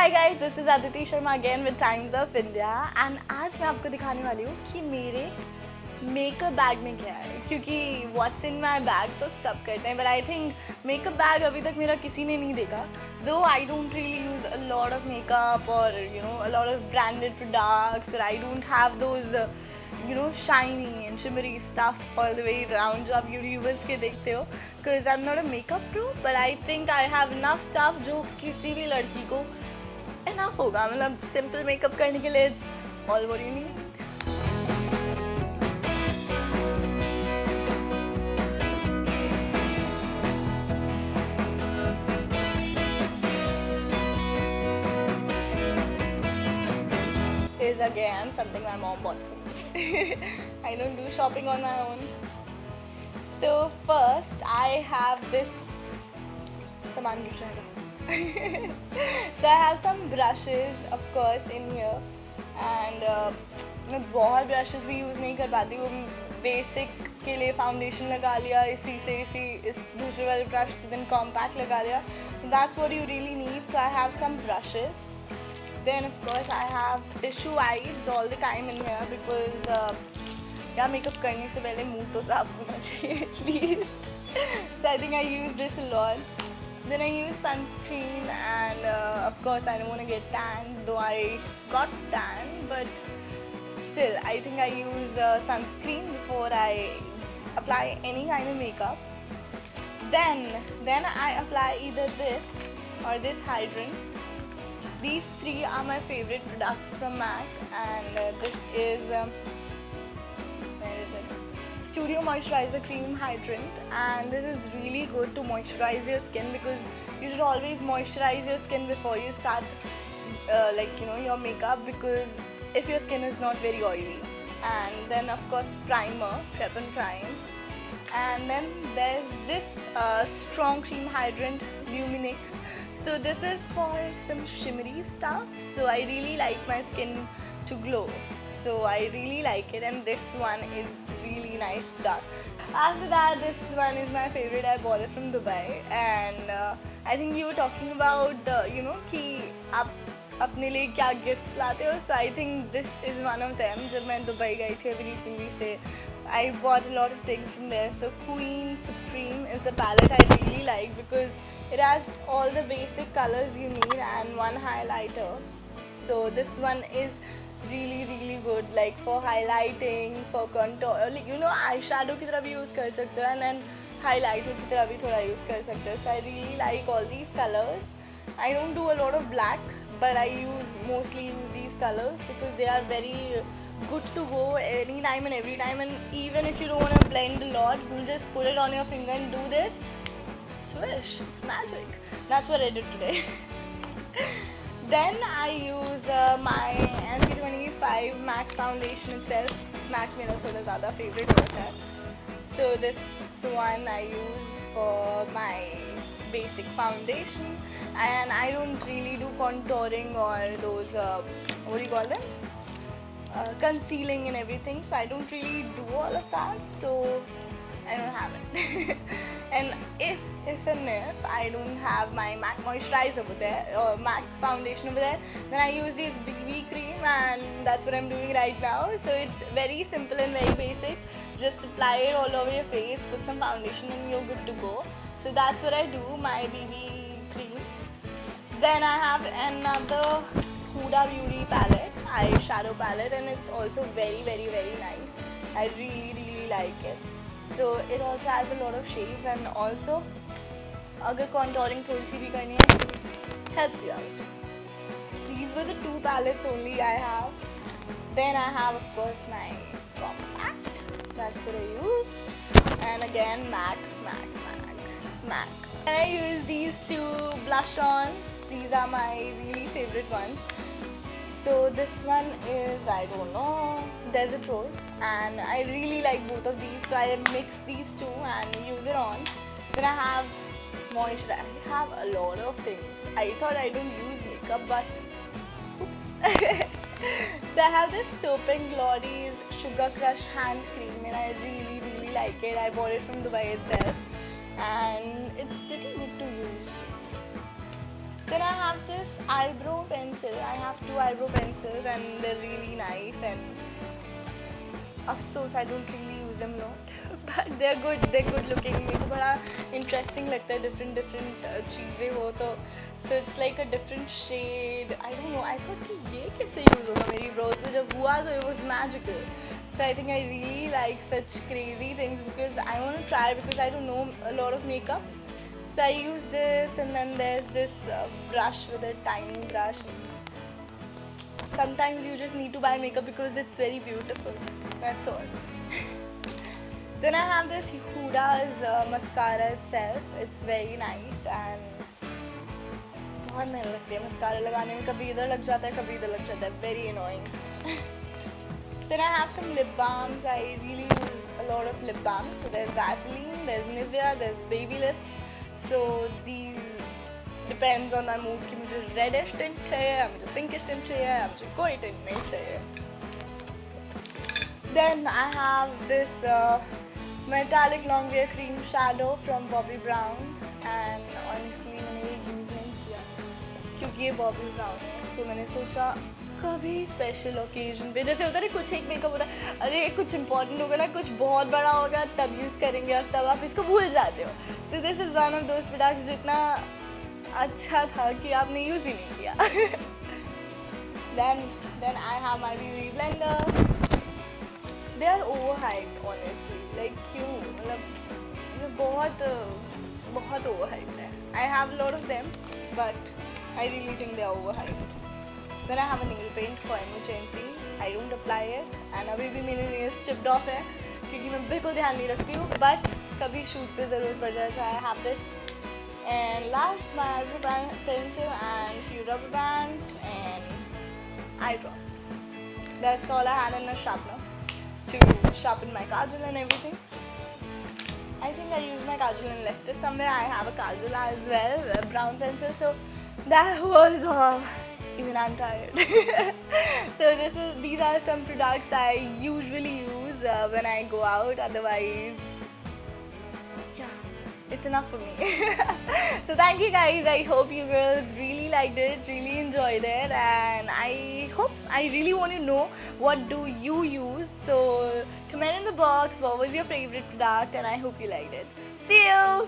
Hi guys, this is Aditi Sharma again with times of India and आज मैं आपको दिखाने वाली हूँ कि मेरे मेकअप बैग में क्या है, क्योंकि व्हाट्स इन माई बैग तो सब करते हैं, but I think makeup bag अभी तक मेरा किसी ने नहीं देखा. दो I don't really use a lot of makeup और a lot of branded products, और I don't have those shiny and shimmery stuff all the way around जो आप यूट्यूबर्स के देखते हो, because I'm not a makeup pro, but I think I have enough stuff जो किसी भी लड़की को enough होगा. मतलब सिंपल मेकअप करने के लिए it's all what you need. Is again something my mom bought for me. I don't do shopping on my own. So first I have this saman गिर जाएगा. So I have some brushes of course in here and मैं बहुत brushes भी use नहीं कर पाती हूँ. Basic के लिए फाउंडेशन लगा लिया, इस दूसरे वाले ब्रश से then कॉम्पैक्ट लगा लिया. That's what you really need. So I have some brushes. Then of course I have tissue wipes all the time in here because यार मेकअप करने से पहले मुंह तो साफ होना चाहिए at least. So I think I use this a lot. Then I use sunscreen and of course I don't want to get tan, though I got tan, but still I think I use sunscreen before I apply any kind of makeup. Then I apply either this or this hydrant. These three are my favorite products from MAC, and this is where is it? Studio Moisturizer Cream Hydrant, and this is really good to moisturize your skin because you should always moisturize your skin before you start your makeup, because if your skin is not very oily. And then of course primer, prep and prime. And then there's this strong cream hydrant, Luminix. So this is for some shimmery stuff, so I really like my skin to glow, so I really like it, and this one is really nice product. After that, this one is my favorite. I bought it from Dubai, and I think you were talking about कि आप अपने लिए क्या gifts लाते हो, so I think this is one of them. जब मैं Dubai गई थी अभी recently से, I bought a lot of things from there. So Queen Supreme is the palette I really like because it has all the basic colors you need and one highlighter. So this one is really good, like for highlighting, for contour, eyeshadow की तरह भी use कर सकते हो, and then highlighter की तरह भी थोड़ा use कर सकते हो. So I really like all these colors. I don't do a lot of black, but I mostly use these colors because they are very good to go anytime and every time. And even if you don't want to blend a lot, you just put it on your finger and do this. Swish, it's magic. That's what I did today. Then I use my NC25 MAC foundation itself. MAC मेरा थोड़ा ज़्यादा favorite होता है. So this one I use for my basic foundation, and I don't really do contouring or those what do you call them, concealing and everything, so I don't really do all of that, so I don't have it. And if I don't have my MAC moisturizer over there or MAC foundation over there, then I use this BB cream, and that's what I'm doing right now. So it's very simple and very basic. Just apply it all over your face, put some foundation, and you're good to go. So that's what I do, my BB cream. Then I have another Huda Beauty palette, eyeshadow palette, and it's also very nice. I really like it. So it also has a lot of shades, and also अगर contouring थोड़ी सी भी करनी है, helps you out. These were the two palettes only I have. Then I have of course my compact. That's what I use. And again MAC. And I use these two blush-ons. These are my really favorite ones. So this one is, I don't know, Desert Rose, and I really like both of these, so I mix these two and use it on. Then I have moisturizer. I have a lot of things. I thought I don't use makeup, but oops. So I have this Soap & Glory's Sugar Crush hand cream, and I really like it. I bought it from Dubai itself, and it's pretty good to use. Then I have this eyebrow pencil. I have two eyebrow pencils and they're really nice, and अफसोस I don't really use them a lot. But they're good looking. मेरे को बड़ा interesting लगता है different चीज़ें हो तो. So it's like a different shade. I don't know. I thought कि ये कैसे use होगा मेरी brows पे, जब हुआ तो it was magical. So I think I really like such crazy things because I want to try, because I don't know a lot of makeup. So I use this, and then there's this brush with a tiny brush. Sometimes you just need to buy makeup because it's very beautiful. That's all. Then I have this Huda's mascara itself. It's very nice and बहुत मेहनत लगती है mascara लगाने में. कभी इधर लग जाता है, कभी इधर लग जाता है. Very annoying. Then I have some lip balms. I really use a lot of lip balms. So there's Vaseline, there's Nivea, there's Baby Lips. So these depends on my mood कि मुझे reddish tint चाहिए या मुझे pinkish tint चाहिए या मुझे कोई tint नहीं चाहिए. Then I have this metallic long wear cream shadow from Bobbi Brown, and honestly मैंने ये use नहीं किया क्योंकि ये Bobbi Brown है. तो मैंने सोचा कभी स्पेशल ओकेजन पे, जैसे होता है कुछ एक मेकअप होता है, अरे कुछ इंपॉर्टेंट होगा ना, कुछ बहुत बड़ा होगा तब यूज़ करेंगे और तब आप इसको भूल जाते हो. So this is one of those products जितना अच्छा था कि आपने यूज़ ही नहीं किया. then I have my beauty blender. They are overhyped honestly. Like क्यों, मतलब बहुत overhyped है. I have a lot of them but I really think they are overhyped. Then I have a nail paint for emergency. I don't apply it and अभी भी मेरे nails chipped off है क्योंकि मैं बिल्कुल ध्यान नहीं रखती हूँ, but कभी shoot पे ज़रूरत पड़ जाए तो I have this. And last, my eyebrow pencil and few rubber bands and eye drops. That's all I had in a sharpener to sharpen my kajal and everything. I think I used my kajal and left it somewhere. I have a kajal as well, a brown pencil. So that was all. Even I'm tired. So these are some products I usually use when I go out. Otherwise, yeah, it's enough for me. So thank you guys. I hope you girls really liked it, really enjoyed it, and I really want to know what do you use. So comment in the box what was your favorite product, and I hope you liked it. See you.